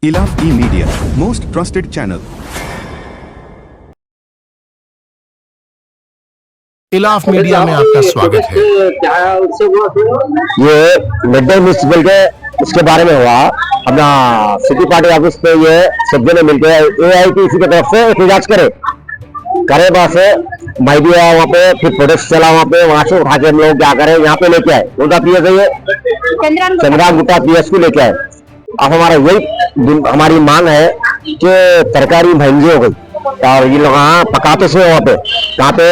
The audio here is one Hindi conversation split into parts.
Ilaf ई-मीडिया, most trusted channel. Ilaf media में आपका स्वागत है। ये मिड डे म्यूनिसिपल के इसके बारे में हुआ अपना सिटी पार्टी ऑफिस पे ये सब जने मिलकर AITC की तरफ से एहतजाज करे वहां से माइडिया वहाँ पे फिर प्रोटेस्ट चला वहाँ से उठा के हम लोग क्या करें यहाँ पे लेके आए उनका PS है ये चंद्रान गुप्ता PS को लेके आए। अब हमारा यही हमारी मांग है कि तरकारी महंगी हो गई और ये लोग हाँ पकाते से वहाँ पे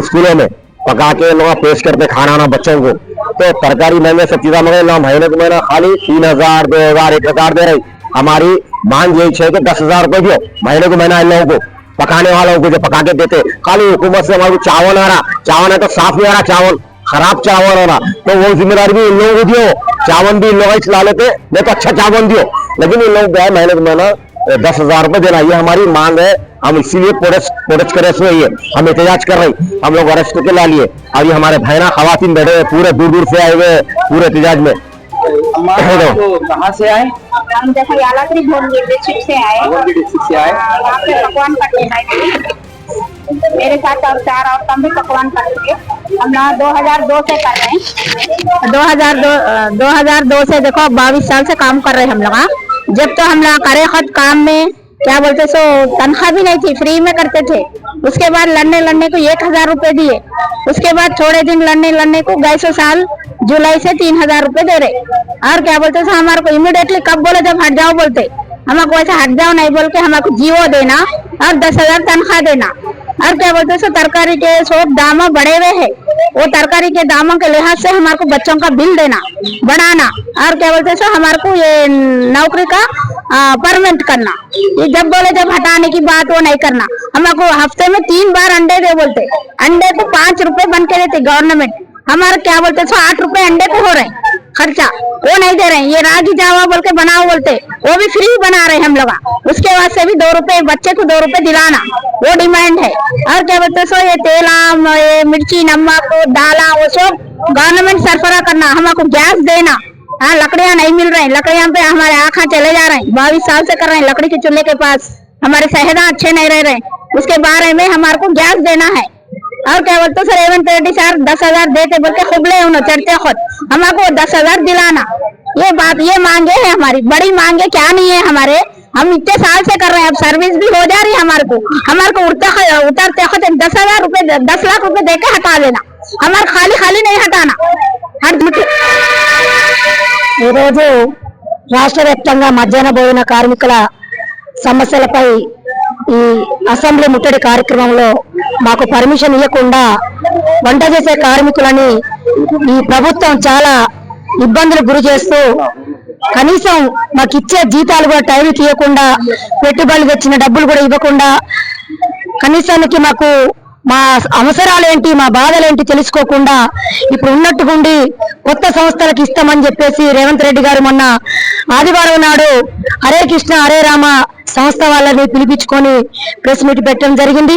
स्कूलों में पका के लोग पेश करते खाना ना बच्चों को, तो तरकारी महंगे सब चीजें महंगे लोग महीने को महीना खाली 3000 2000 1000 दे रही। हमारी मांग यही है कि 10,000 रुपए दो महीने को महीना इन लोगों को पकाने वालों को जो पका के देते। खाली हुकूमत से हमारे को चावल आ रहा, चावल है तो साफ नहीं आ रहा, चावल खराब चावल हो रहा, तो वो जिम्मेदारी भी इन लोगों को दियो। चावल भी इन लोग चला लेते नहीं तो अच्छा चावल दियो, लेकिन इन लोग गए महीने को महीना 10,000 रुपए देना, ये हमारी मांग है। हम इसीलिए प्रोटेस्ट करे हुए हम एहतजाज कर रहे हैं। हम लोग अरेस्ट के ला लिए और ये हमारे बहना खवातीन बैठे हुए पूरे दूर दूर से आए हुए पूरे एहतजाज में। कहाँ से आए? हम देखो यालात्री डिस्ट्रिक्ट से आए। यहाँ पे पकवान पकने मेरे साथ और 4 और कम भी पकवान करते हम ना 2002 से कर रहे हैं। 2002 से देखो 22 साल से काम कर रहे हैं हम लोग। जब तो हम लोग करे खुद काम में क्या बोलते सो तनख्वाह भी नहीं थी, फ्री में करते थे। उसके बाद लड़ने को 1000 रुपए दिए। उसके बाद थोड़े दिन लड़ने को गए सो साल जुलाई से 3000 रुपए दे रहे। और क्या बोलते सो हमारे को इमीडिएटली कब बोले जब हट जाओ बोलते, हमको ऐसा हट जाओ नहीं बोल के हमको जीवो देना और 10,000 तनख्वाह देना। और क्या बोलते सो तरकारी के सब दाम बढ़े हुए है, वो तरकारी के दामों के लिहाज से हमारे को बच्चों का बिल देना बढ़ाना। और क्या बोलते सो हमारे को ये नौकरी का परमानेंट करना। ये जब बोले जब हटाने की बात वो नहीं करना। हमको हफ्ते में 3 बार अंडे दे बोलते, अंडे को 5 रुपए बन के देते गवर्नमेंट। हमारे क्या बोलते सो 8 रुपए अंडे पे हो रहे खर्चा, वो नहीं दे रहे। ये रागी जावा बोल के बनाओ बोलते, वो भी फ्री बना रहे हम लोग। उसके बाद से भी 2 रुपए बच्चे को 2 रुपए दिलाना वो डिमांड है। और क्या बोलते सो ये तेला ये मिर्ची नमक दाला वो सब गवर्नमेंट सरफरा करना। हमको गैस देना। हाँ लकड़ियाँ नहीं मिल रही, लकड़ियाँ पे हमारे आँखा चले जा रहे हैं। 22 साल से कर रहे हैं लकड़ी के चूल्हे के पास, हमारे शहदा अच्छे नहीं रह रहे। उसके बारे में हमारे को गैस देना है। और क्या बोलते सर रेवंत रेड्डी सर 10,000 देते बोल के खुबले उन्होंने चढ़ते खुद, हमको 10,000 दिलाना। ये बात ये मांगे है हमारी, बड़ी मांगे क्या नहीं है हमारे। हम इतने साल से कर रहे हैं, अब सर्विस भी हो जा रही है हमारे को उतरते खुद 10,000 रुपए 10 लाख रुपए दे के हटा लेना। हमारे खाली नहीं हटाना। రాష్ట్ర వ్యాప్తంగా మధ్యాహ్న భోజన కార్మికుల సమస్యలపై ఈ అసెంబ్లీ ముట్టడి కార్యక్రమంలో మాకు పర్మిషన్ ఇవ్వకుండా వంట చేసే కార్మికులని ఈ ప్రభుత్వం చాలా ఇబ్బందులకు గురి చేస్తూ కనీసం మాకు ఇచ్చే జీతాలు కూడా టైంకి ఇవ్వకుండా, పెట్టుబడులు తెచ్చిన డబ్బులు కూడా ఇవ్వకుండా, కనీసానికి మాకు మా అవసరాలేంటి మా బాధలేంటి తెలుసుకోకుండా ఇప్పుడు ఉన్నట్టుగుండి కొత్త సంస్థలకు ఇస్తామని చెప్పేసి రేవంత్ రెడ్డి గారు మొన్న ఆదివారం నాడు హరే కృష్ణ హరే రామ సంస్థ వాళ్ళని పిలిపించుకొని ప్రెస్ మీట్ పెట్టడం జరిగింది.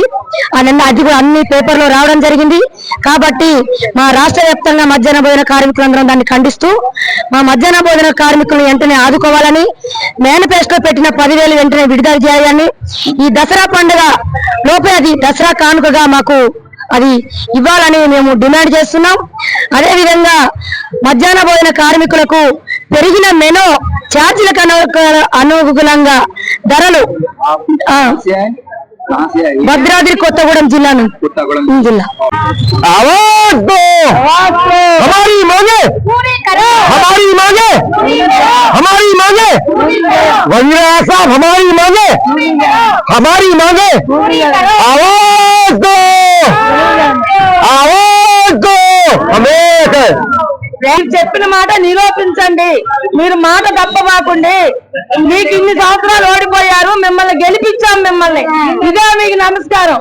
అది కూడా అన్ని పేపర్లో రావడం జరిగింది. కాబట్టి మా రాష్ట్ర వ్యాప్తంగా మధ్యాహ్న భోజన కార్మికులందరం దాన్ని ఖండిస్తూ మా మధ్యాహ్న భోజన కార్మికులను వెంటనే ఆదుకోవాలని, మేనిఫెస్టో పెట్టిన 10,000 వెంటనే విడుదల చేయాలని, ఈ దసరా పండుగ లోపే అది దసరా కానుకగా మాకు అది ఇవ్వాలని మేము డిమాండ్ చేస్తున్నాం. అదేవిధంగా మధ్యాహ్న భోజన కార్మికులకు పెరిగిన మెనూ ఛార్జీలకు అనుగుణంగా ధరలు భద్రాద్రి కొత్తగూడెం జిల్లా జిల్లా आवाज दो, हमारी मांगे वजीर साहब हमारी मांगे आवाज दो हमें చెప్పిన మాట నిరూపించండి. మీరు మాట తప్పమాకండి. మీకు ఇన్ని సంవత్సరాలు ఓడిపోయారు, మిమ్మల్ని గెలిపించాం. ఇదే మీకు నమస్కారం.